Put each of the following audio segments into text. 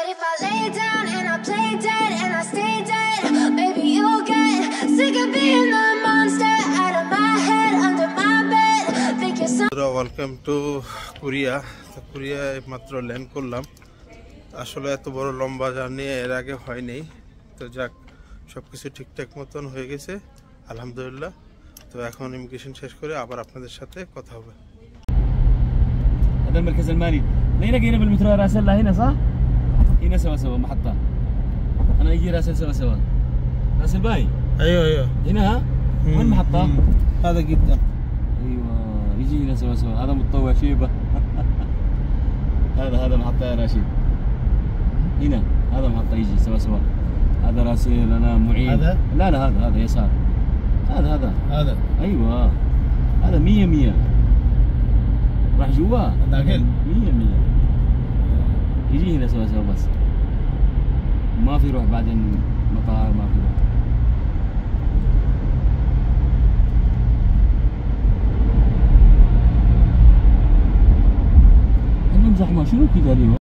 But if I lay down and I play dead and I stay dead, maybe you'll get sick of being the monster out of my head, under my bed. Think you're so. Welcome to Korea. তো কোরিয়ায় মাত্র land করলাম। আসলে এত বড় লম্বা journey এর আগে হয়নি। তো যাক, সবকিছু ঠিকঠাক মতন হয়ে গেছে আলহামদুলিল্লাহ। তো এখন ইমিগ্রেশন শেষ করে আবার আপনাদের সাথে কথা হবে। هذا المركز المالي لقينا جينا بالمترو راسل هنا صح؟ هنا سوا سوا محطة. أنا يجي راسل سوا سوا. راسل باي. ايوه هنا ها؟ وين المحطة؟ هذا قدام. ايوه يجي هنا سوا سوا. هذا متطوع شيبة. هذا محطة يا رشيد. هنا هذا محطة يجي سوا سوا. هذا راسل أنا معين. هذا؟ لا هذا يسار. هذا ايوه هذا 100 راح جوا داخل 100 يجي هنا سوا سوا بس ما في روح بعدين مطار ما في روح. عندهم زحمة شنو كذا اليوم؟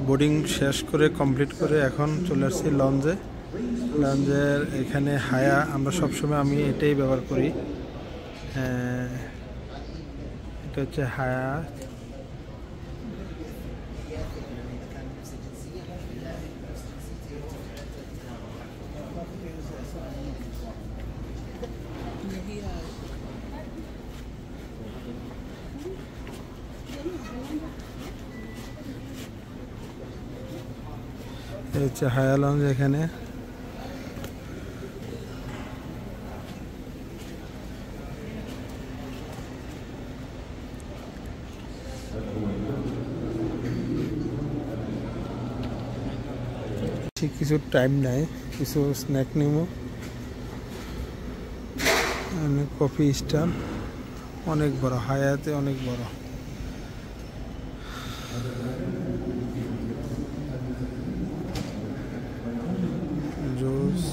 বোর্ডিং শেষ করে কমপ্লিট করে এখন চলে আসছি লঞ্জের এখানে হায়া। আমরা সবসময় আমি এটাই ব্যবহার করি। এটা হচ্ছে হায়া। হচ্ছে হায়া লঞ্চ এখানে। কিছু টাইম নাই, কিছু স্ন্যাক নিব। কফি স্টল অনেক বড়, হায়াতে অনেক বড়। Juice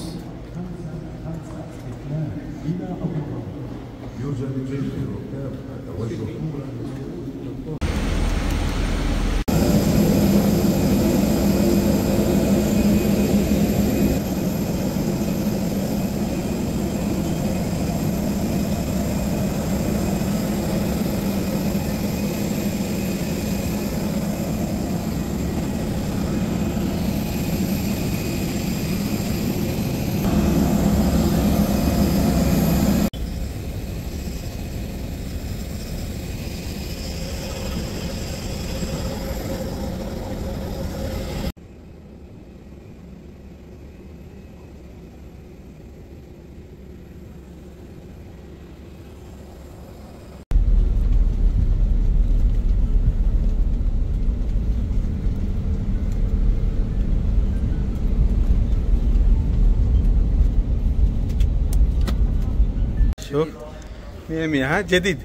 مياه جديد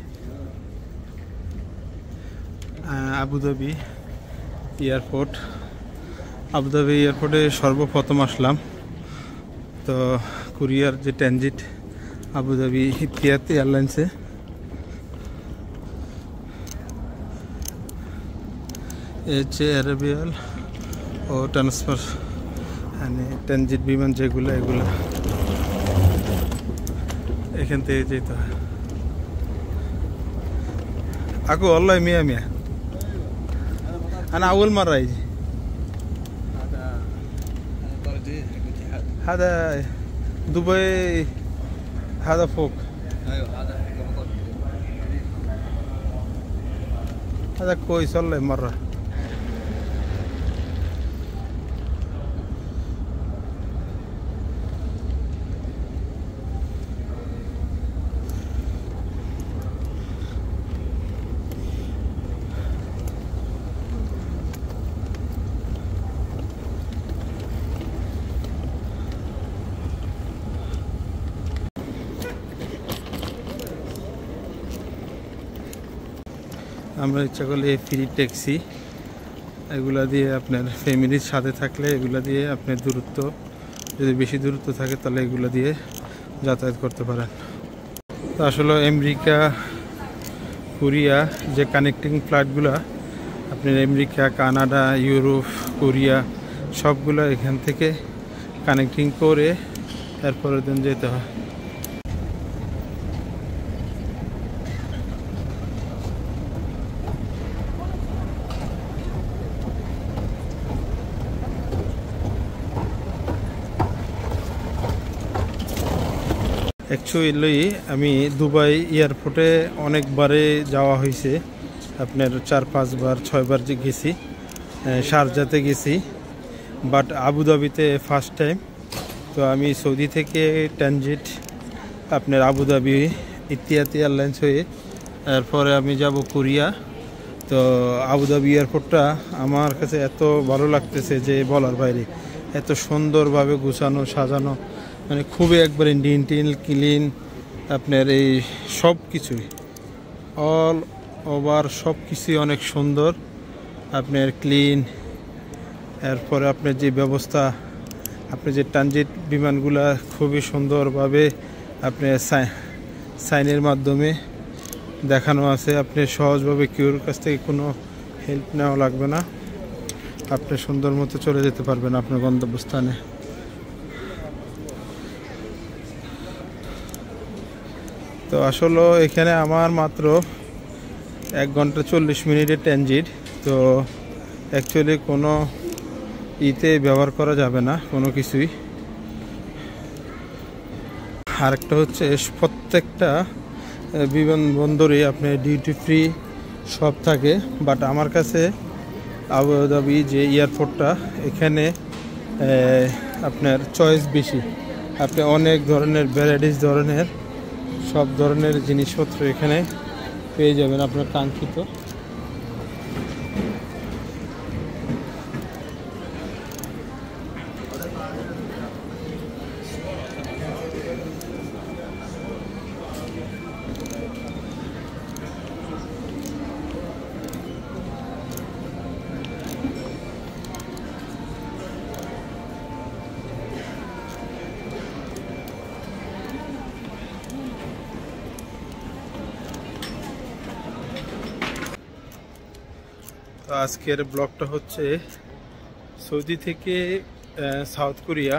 Abu Dhabi airport. আবুধাবি এয়ারপোর্টে সর্বপ্রথম আসলাম। তো কোরিয়ার যে ট্রানজিট আবুধাবি ইতিহাদ এয়ারলাইন্সে। হচ্ছে অ্যারাবিয়াল ও ট্রান্সফার মানে ট্রানজিট বিমান যেগুলো এগুলো এখান থেকে যেতে হয়। আকু অল্লাহ মিয়া أنا أول مرة يجي. هذا دبي، هذا فوق. ايوه هذا كويس والله مرة. আমরা ইচ্ছা করলে ফ্রি ট্যাক্সি এগুলা দিয়ে আপনার ফ্যামিলির সাথে থাকলে এগুলা দিয়ে আপনার দূরত্ব যদি বেশি দূরত্ব থাকে তাহলে এগুলো দিয়ে যাতায়াত করতে পারেন। তো আসলে আমেরিকা কোরিয়া যে কানেক্টিং ফ্লাইটগুলো আপনার আমেরিকা, কানাডা, ইউরোপ, কোরিয়া সবগুলো এখান থেকে কানেক্টিং করে এরপরের দিন যেতে হয়। অ্যাকচুয়ালি আমি দুবাই এয়ারপোর্টে অনেকবারে যাওয়া হয়েছে, আপনার 4-5 বার 6 বার গেছি, শারজাতে গেছি, বাট আবুধাবিতে ফার্স্ট টাইম। তো আমি সৌদি থেকে ট্রানজিট আপনার আবুধাবি ইতিহাদ এয়ারলাইন্স হয়ে এরপরে আমি যাব কোরিয়া। তো আবুধাবি এয়ারপোর্টটা আমার কাছে এত ভালো লাগতেছে যে বলার বাইরে, এত সুন্দরভাবে গুছানো সাজানো, মানে খুবই একবারে নিট ক্লিন, আপনার এই সব কিছুই অল ওভার সব কিছুই অনেক সুন্দর, আপনার ক্লিন। এরপরে আপনার যে ব্যবস্থা, আপনি যে ট্রানজিট বিমানগুলা খুবই সুন্দরভাবে আপনার সাইনের মাধ্যমে দেখানো আছে, আপনি সহজভাবে কেউর কাছ থেকে কোনো হেল্প নেওয়া লাগবে না, আপনি সুন্দর মতো চলে যেতে পারবেন আপনার গন্তব্যস্থানে। তো আসলে এখানে আমার মাত্র 1 ঘন্টা 40 মিনিটের ট্রানজিট। তো অ্যাকচুয়ালি কোনো ইতে ব্যবহার করা যাবে না কোনো কিছুই। আরেকটা হচ্ছে প্রত্যেকটা বিমানবন্দরে আপনার ডিউটি ফ্রি সব থাকে, বাট আমার কাছে আবুধাবি যে এয়ারপোর্টটা এখানে আপনার চয়েস বেশি, আপনি অনেক ধরনের ভ্যারাইটিস ধরনের সব ধরনের জিনিসপত্র এখানে পেয়ে যাবেন আপনার কাঙ্ক্ষিত। তো আজকের ব্লগটা হচ্ছে সৌদি থেকে সাউথ কোরিয়া,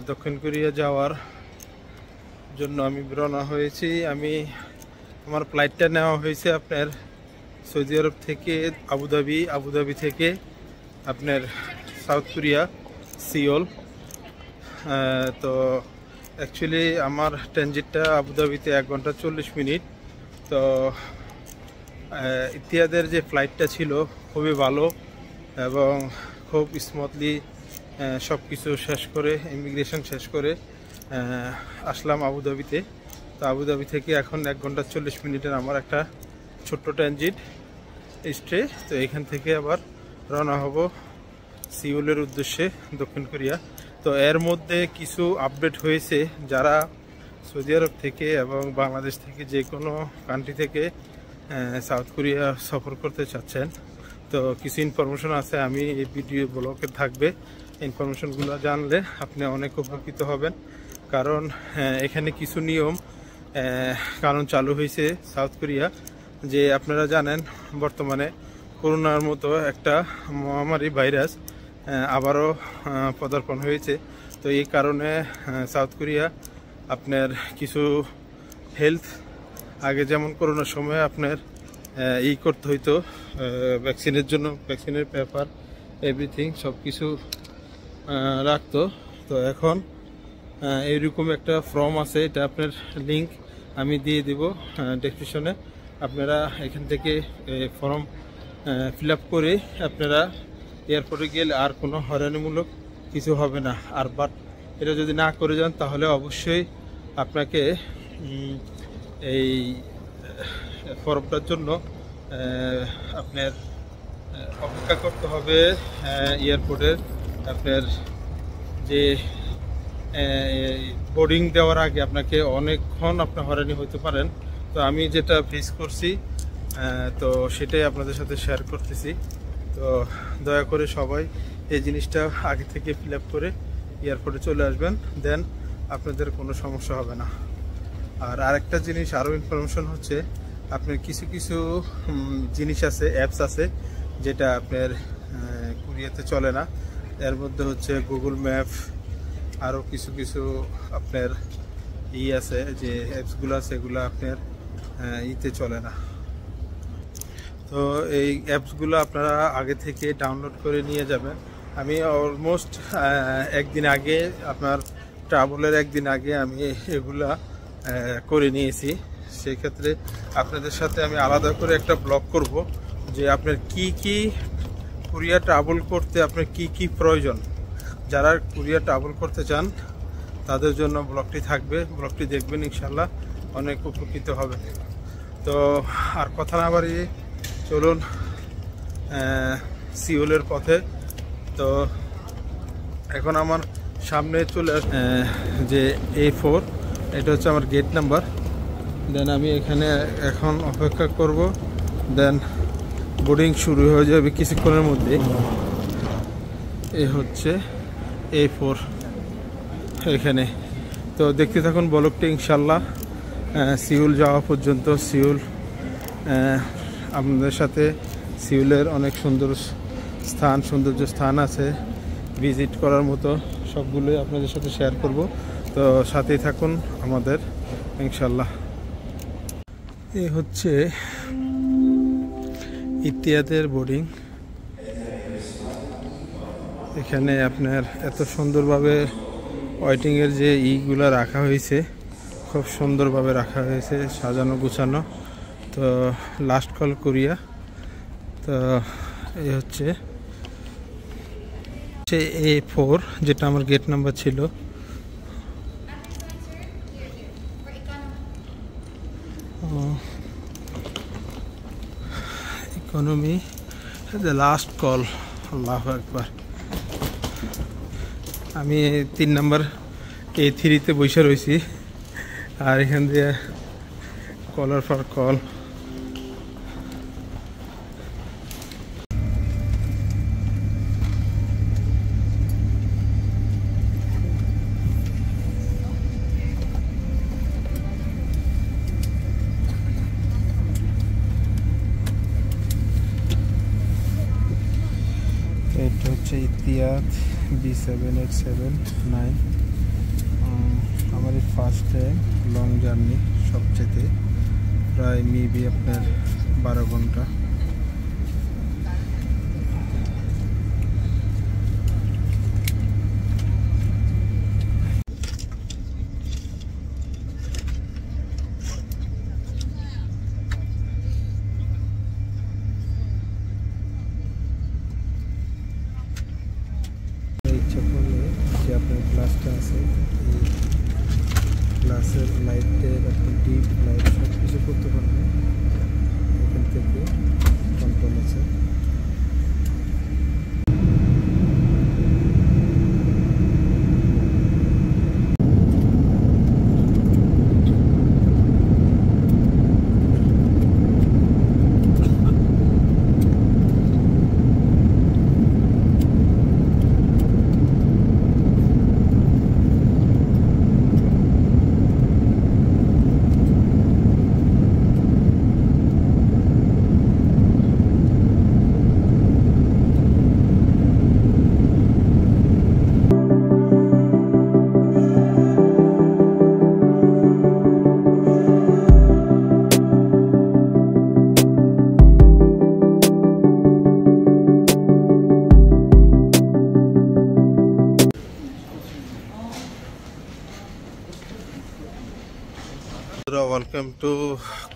দক্ষিণ কোরিয়া যাওয়ার জন্য আমি রওনা হয়েছি। আমার ফ্লাইটটা নেওয়া হয়েছে আপনার সৌদি আরব থেকে আবুধাবি থেকে আপনার সাউথ কোরিয়া সিওল। তো অ্যাকচুয়ালি আমার ট্রানজিটটা আবুধাবিতে 1 ঘন্টা 40 মিনিট। তো ইতিহাদের যে ফ্লাইটটা ছিল খুবই ভালো এবং খুব স্মুথলি সব কিছু শেষ করে, ইমিগ্রেশন শেষ করে আসলাম আবুধাবিতে। তো আবুধাবি থেকে এখন 1 ঘন্টা 40 মিনিটের আমার একটা ছোট্ট ট্রানজিট স্টে। তো এখান থেকে আবার রওনা হব সিউলের উদ্দেশ্যে, দক্ষিণ কোরিয়া। তো এর মধ্যে কিছু আপডেট হয়েছে, যারা সৌদি আরব থেকে এবং বাংলাদেশ থেকে যে কোনো কান্ট্রি থেকে সাউথ কোরিয়া সফর করতে চাচ্ছেন, তো কিছু ইনফরমেশন আছে, আমি এই ভিডিও ব্লগে থাকবে। ইনফরমেশনগুলো জানলে আপনি অনেক উপকৃত হবেন, কারণ এখানে কিছু নিয়ম কারণ চালু হয়েছে সাউথ কোরিয়া। যে আপনারা জানেন বর্তমানে করোনার মতো একটা মহামারী ভাইরাস আবারও পদার্পণ হয়েছে। তো এই কারণে সাউথ কোরিয়া আপনার কিছু হেলথ, আগে যেমন করোনার সময় আপনার করতে হইতো, ভ্যাকসিনের জন্য ভ্যাকসিনের পেপার এভরিথিং সব কিছু রাখতো। তো এখন এইরকম একটা ফর্ম আছে, এটা আপনার লিঙ্ক আমি দিয়ে দিব ডেসক্রিপশনে। আপনারা এখান থেকে ফর্ম ফিল আপ করে আপনারা এয়ারপোর্টে গেলে আর কোনো হয়রানিমূলক কিছু হবে না। আর বাট এটা যদি না করে যান তাহলে অবশ্যই আপনাকে এই ফর্মটার জন্য আপনার অপেক্ষা করতে হবে এয়ারপোর্টের। আপনার যে বোর্ডিং দেওয়ার আগে আপনাকে অনেকক্ষণ আপনার হয়রানি হতে পারেন। তো আমি যেটা ফেস করছি তো সেটাই আপনাদের সাথে শেয়ার করতেছি। তো দয়া করে সবাই এই জিনিসটা আগে থেকে ফিল আপ করে এয়ারপোর্টে চলে আসবেন, দেন আপনাদের কোনো সমস্যা হবে না। আর আরেকটা জিনিস, আরও ইনফরমেশন হচ্ছে, আপনার কিছু কিছু জিনিস আছে, অ্যাপস আছে যেটা আপনার কোরিয়াতে চলে না। এর মধ্যে হচ্ছে গুগল ম্যাপ, আরও কিছু কিছু আপনার আছে যে অ্যাপসগুলো আছে, এগুলো আপনার ইতে চলে না। তো এই অ্যাপসগুলো আপনারা আগে থেকে ডাউনলোড করে নিয়ে যাবেন। আমি অলমোস্ট একদিন আগে, আপনার ট্রাভেলের একদিন আগে আমি এগুলা করে নিয়েছি। সেক্ষেত্রে আপনাদের সাথে আমি আলাদা করে একটা ব্লগ করব যে আপনার কি কি কোরিয়া ট্রাভেল করতে আপনার কি কি প্রয়োজন। যারা কোরিয়া ট্রাভেল করতে চান তাদের জন্য ব্লগটি থাকবে, ব্লগটি দেখবেন, ইনশাল্লাহ অনেক উপকৃত হবে। তো আর কথা না বাড়িয়ে চলুন সিওলের পথে। তো এখন আমার সামনে চলে যে A4, এটা হচ্ছে আমার গেট নাম্বার। দেন আমি এখানে এখন অপেক্ষা করব, দেন বোর্ডিং শুরু হয়ে যাবে কিছুক্ষণের মধ্যে। এই হচ্ছে A4 এখানে। তো দেখতে থাকুন ব্লগটি, ইনশাল্লাহ সিউল যাওয়া পর্যন্ত। সিউল আপনাদের সাথে সিউলের অনেক সৌন্দর্য স্থান আছে ভিজিট করার মতো, সবগুলোই আপনাদের সাথে শেয়ার করব। তো সাথেই থাকুন আমাদের, ইনশাল্লাহ। এই হচ্ছে ইতিহাদের বোর্ডিং। এখানে আপনার এত সুন্দরভাবে ওয়েটিংয়ের যে ইগুলো রাখা হয়েছে, খুব সুন্দরভাবে রাখা হয়েছে, সাজানো গুছানো। তো লাস্ট কল কোরিয়া। তো এই হচ্ছে A4, যেটা আমার গেট নাম্বার ছিল। ইকোনমি, দ্য লাস্ট কল, আল্লাহু আকবার। আমি 3 নাম্বার A3-তে বসে রয়েছি, আর এখান দিয়ে কলার ফর কল। এটা হচ্ছে ইতিহাদ B787-9। আমার এই ফার্স্ট টাইম লং জার্নি, সবচেয়ে প্রায় মেবি আপনার 12 ঘন্টা। ইচ্ছা করলে যে আপনার গ্লাসটা আছে, এই গ্লাসের লাইটের আপনি ডিপ লাইট সব কিছু করতে পারবেন। এখান থেকে কন্ট্রোল আছে।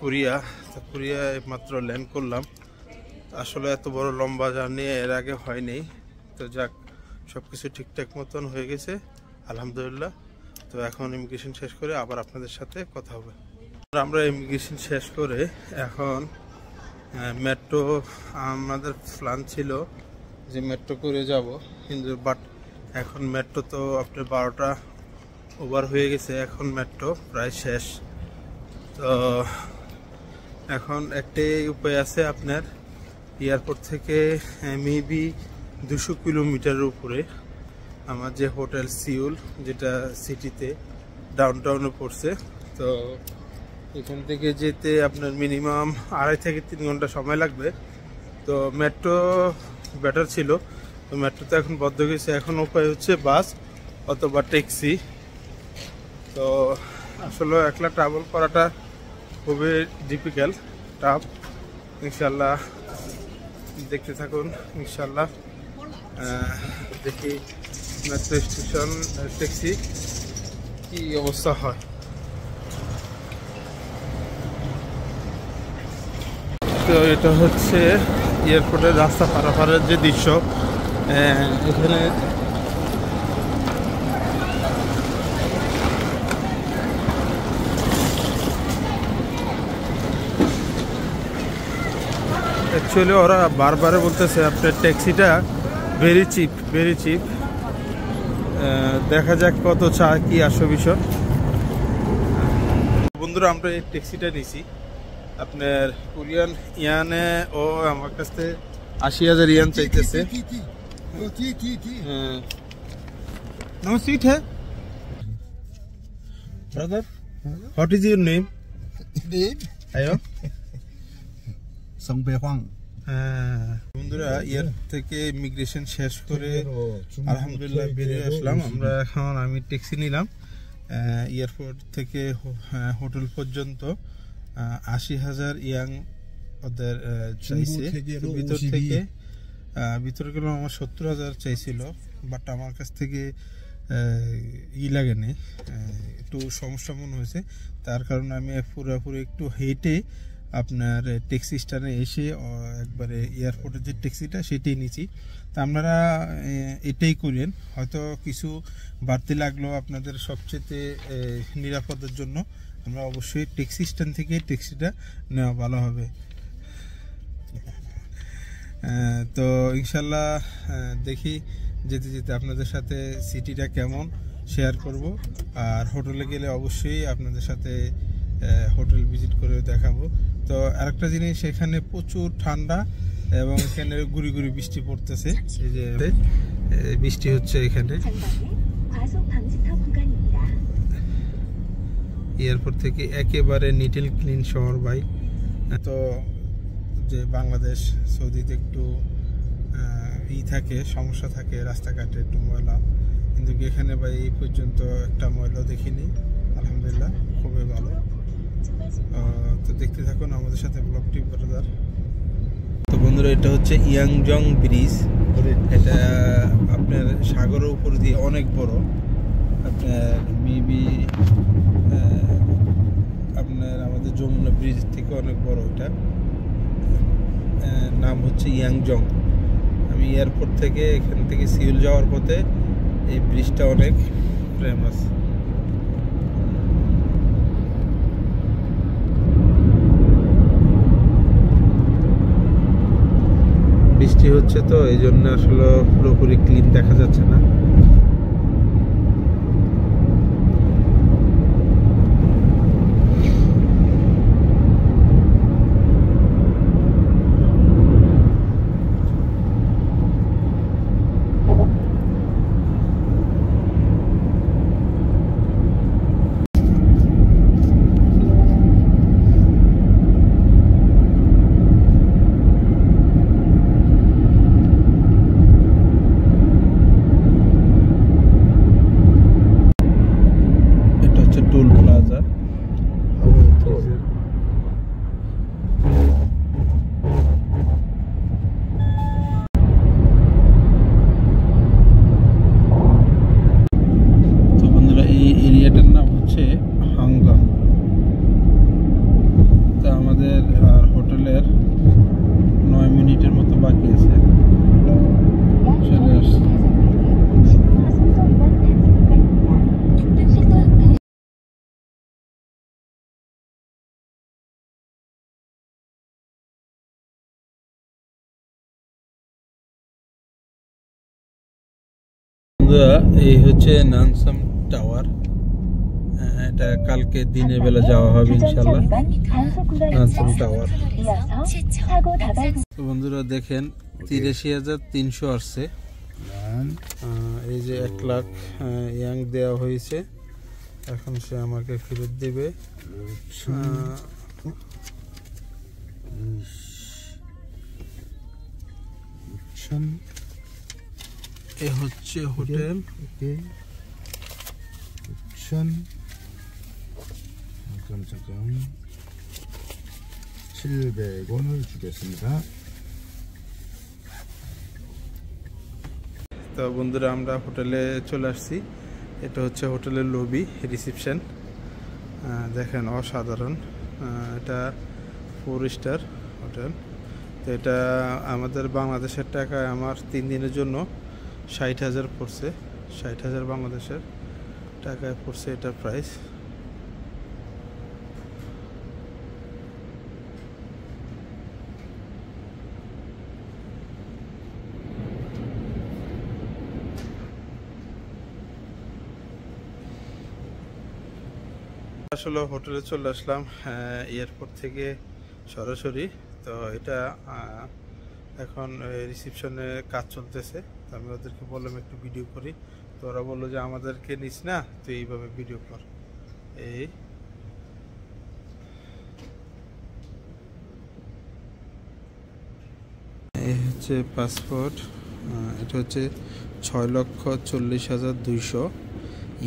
কোরিয়া। তো কোরিয়ায় মাত্র ল্যান্ড করলাম। আসলে এত বড় লম্বা জার্নি এর আগে হয়নি। তো যাক, সব কিছু ঠিকঠাক মতন হয়ে গেছে আলহামদুলিল্লাহ। তো এখন ইমিগ্রেশন শেষ করে আবার আপনাদের সাথে কথা হবে। আমরা ইমিগ্রেশন শেষ করে এখন মেট্রো, আমাদের প্ল্যান ছিল যে মেট্রো করে যাব কিন্তু বাট এখন মেট্রো তো আপনার 12টা ওভার হয়ে গেছে, এখন মেট্রো প্রায় শেষ। তো এখন একটাই উপায় আছে, আপনার এয়ারপোর্ট থেকে মেবি 200 কিলোমিটারের উপরে আমার যে হোটেল সিউল, যেটা সিটিতে ডাউনটাউনে পড়ছে। তো এখান থেকে যেতে আপনার মিনিমাম 2.5 থেকে 3 ঘন্টা সময় লাগবে। তো মেট্রো বেটার ছিল, তো মেট্রো তো এখন বন্ধ হয়ে গেছে। এখন উপায় হচ্ছে বাস অথবা ট্যাক্সি। তো আসলে একলা ট্রাভেল করাটা খুবই ডিফিকাল্ট, টাফ। ইনশাল্লাহ দেখতে থাকুন। ইনশাল্লাহ দেখি মেট্রো স্টেশন ট্যাক্সি কি অবস্থা হয়। তো এটা হচ্ছে এয়ারপোর্টের রাস্তা পারাপারের যে দৃশ্য। এখানে অ্যাকচুয়ালি ওরা বারবার বলতেছে আপনার ট্যাক্সিটা ভেরি চিপ। দেখা যাক কত চা কি আসো বিষয়। বন্ধুরা, আমরা এই ট্যাক্সিটা নিছি আপনার কোরিয়ান ইয়ানে। ও আমার কাছ থেকে 80,000 ইয়ান চাইতেছে। নো সিট হ্যাঁ brother, what is your name? আয়ো বন্ধুরা, ইয়ার থেকে ইমিগ্রেশন শেষ করে আলহামদুলিল্লাহ বেরিয়ে আসলাম আমরা। এখন আমি ট্যাক্সি নিলাম এয়ারপোর্ট থেকে হোটেল পর্যন্ত। 80,000 ইয়াং ওদের চাইছে। ভিতরে গেলাম, আমার 70,000 চাইছিল, বাট আমার কাছ থেকে লাগে নেই, একটু সমস্যা মনে হয়েছে। তার কারণে আমি পুরোপুরি একটু হেঁটে আপনার ট্যাক্সি স্ট্যান্ডে এসে একবারে এয়ারপোর্টের যে ট্যাক্সিটা সেটাই নিচ্ছি। তা আপনারা এটাই করেন, হয়তো কিছু বাড়তি লাগলেও আপনাদের সবচেয়ে নিরাপদের জন্য আমরা অবশ্যই ট্যাক্সি স্ট্যান্ড থেকে ট্যাক্সিটা নেওয়া ভালো হবে। তো ইনশাল্লাহ দেখি যেতে যেতে আপনাদের সাথে সিটিটা কেমন শেয়ার করব। আর হোটেলে গেলে অবশ্যই আপনাদের সাথে হোটেল ভিজিট করে দেখাবো। তো আরেকটা জিনিস, এখানে প্রচুর ঠান্ডা এবং এখানে গুড়ি গুড়ি বৃষ্টি পড়তেছে। এই যে বৃষ্টি হচ্ছে এখানে। এয়ারপোর্ট থেকে একেবারে নিট এন্ড ক্লিন শহর ভাই। তো যে বাংলাদেশ সৌদিতে একটু থাকে, সমস্যা থাকে, রাস্তাঘাটে একটু ময়লা, কিন্তু এখানে ভাই এই পর্যন্ত একটা ময়লা দেখিনি আলহামদুলিল্লাহ, খুবই ভালো। তো দেখতে থাকুন আমাদের সাথে ব্লগটি ব্রাদার। তো বন্ধুরা, এটা হচ্ছে ইয়াংজং ব্রিজ। এটা আপনার সাগরের উপর দিয়ে অনেক বড়, আপনার মেবি আপনার আমাদের যমুনা ব্রিজ থেকে অনেক বড়। এটা নাম হচ্ছে ইয়াংজং। আমি এয়ারপোর্ট থেকে এখান থেকে সিউল যাওয়ার পথে এই ব্রিজটা অনেক ফেমাস। বৃষ্টি হচ্ছে তো এই জন্য আসলে পুরোপুরি ক্লিন দেখা যাচ্ছে না। বন্ধুরা এই হচ্ছে নানসাম টাওয়ার। এটা কালকে দিনের বেলা যাওয়া হবে ইনশাআল্লাহ, নানসাম টাওয়ার। তো বন্ধুরা দেখেন 83,300 আসছে। এই যে 1 লাখ ইয়াং দেওয়া হয়েছে, এখন সে আমাকে ফেরত দেবে। এ হচ্ছে হোটেল। 잠깐 700원을 주겠습니다. তো বন্ধুরা আমরা হোটেলে চলে আসছি। এটা হচ্ছে হোটেলের লবি, রিসেপশন। দেখেন অসাধারণ, এটা 4 স্টার হোটেল। তো এটা আমাদের বাংলাদেশের টাকায় আমার 3 দিনের জন্য 60,000 পড়ছে। 60,000 বাংলাদেশের টাকায় পড়ছে এটার প্রাইস। আসলে হোটেলে চলে আসলাম এয়ারপোর্ট থেকে সরাসরি। তো এটা এখন রিসেপশনে কাজ চলতেছে। তো আমি ওদেরকে বললাম একটু ভিডিও করি। তো ওরা বললো যে আমাদেরকে নিস না, তো এইভাবে ভিডিও কর। এই হচ্ছে পাসপোর্ট। এটা হচ্ছে 6,40,200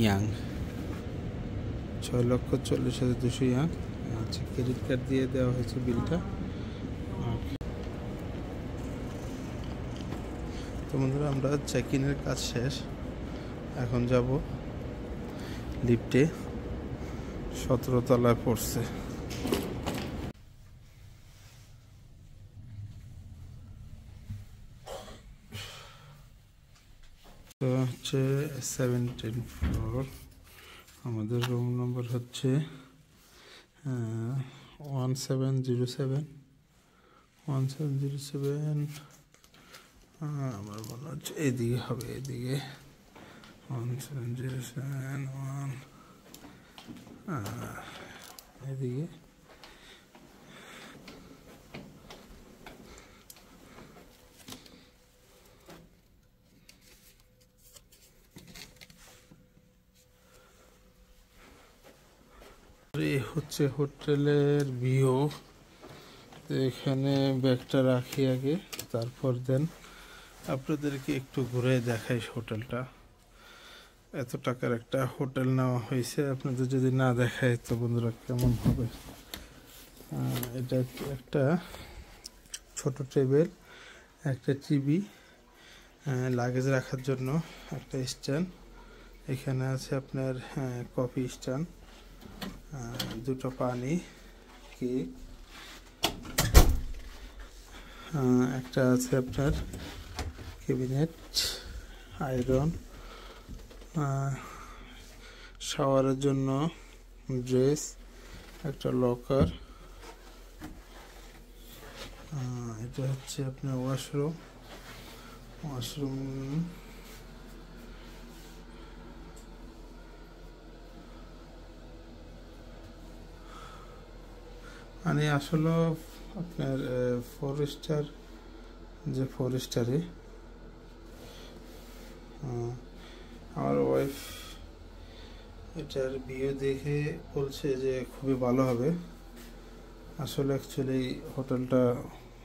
ইয়াং। 6,40,200 ইয়াং। আচ্ছা, ক্রেডিট কার্ড দিয়ে দেওয়া হয়েছে বিলটা। তো বন্ধুরা আমরা চেক ইনের কাজ শেষ, এখন যাব লিফটে। 17 তলায় পড়ছে। তো হচ্ছে 17 ফ্লোর। আমাদের রুম নম্বর হচ্ছে 1707। আমার মনে হচ্ছে এদিকে হবে, এদিকে 1707 এদিকে। এই হচ্ছে হোটেলের ভিউ। তো এখানে ব্যাগটা রাখি আগে, তারপর দেন আপনাদেরকে একটু ঘুরে দেখাই হোটেলটা। এত টাকার একটা হোটেল নেওয়া হয়েছে, আপনাদের যদি না দেখায় তো বন্ধুরা কেমন হবে। এটা একটা ছোট টেবিল, একটা টিভি, লাগেজ রাখার জন্য একটা স্ট্যান্ড। এখানে আছে আপনার কফি স্ট্যান্ড, 2টো পানি, কেক, একটা আছে আপনার ক্যাবিনেট, আয়রন, শাওয়ারের জন্য ড্রেস, একটা লকার। এটা হচ্ছে আপনার ওয়াশরুম। মানে আসলে আপনার 4 স্টার, যে 4 স্টারে আমার ওয়াইফ এটার ভিউ দেখে বলছে যে খুবই ভালো হবে। আসলে অ্যাকচুয়ালি হোটেলটা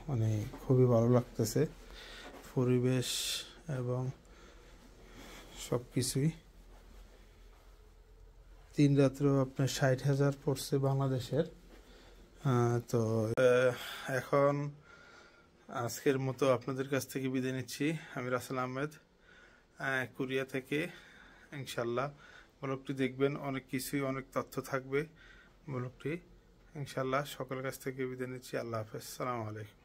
মানে খুবই ভালো লাগতেছে, পরিবেশ এবং সব কিছুই। 3 রাত্রেও আপনার 60,000 পড়ছে বাংলাদেশের। তো এখন আজকের মতো আপনাদের কাছ থেকে বিদায় নিচ্ছি। আমি রাসেল আহমেদ, কোরিয়া থেকে। ইনশাল্লাহ ব্লগটি দেখবেন, অনেক কিছুই, অনেক তথ্য থাকবে ব্লগটি। ইনশাল্লাহ সকলের কাছ থেকে বিদায় নিচ্ছি। আল্লাহ হাফেজ, সালামু আলাইকুম।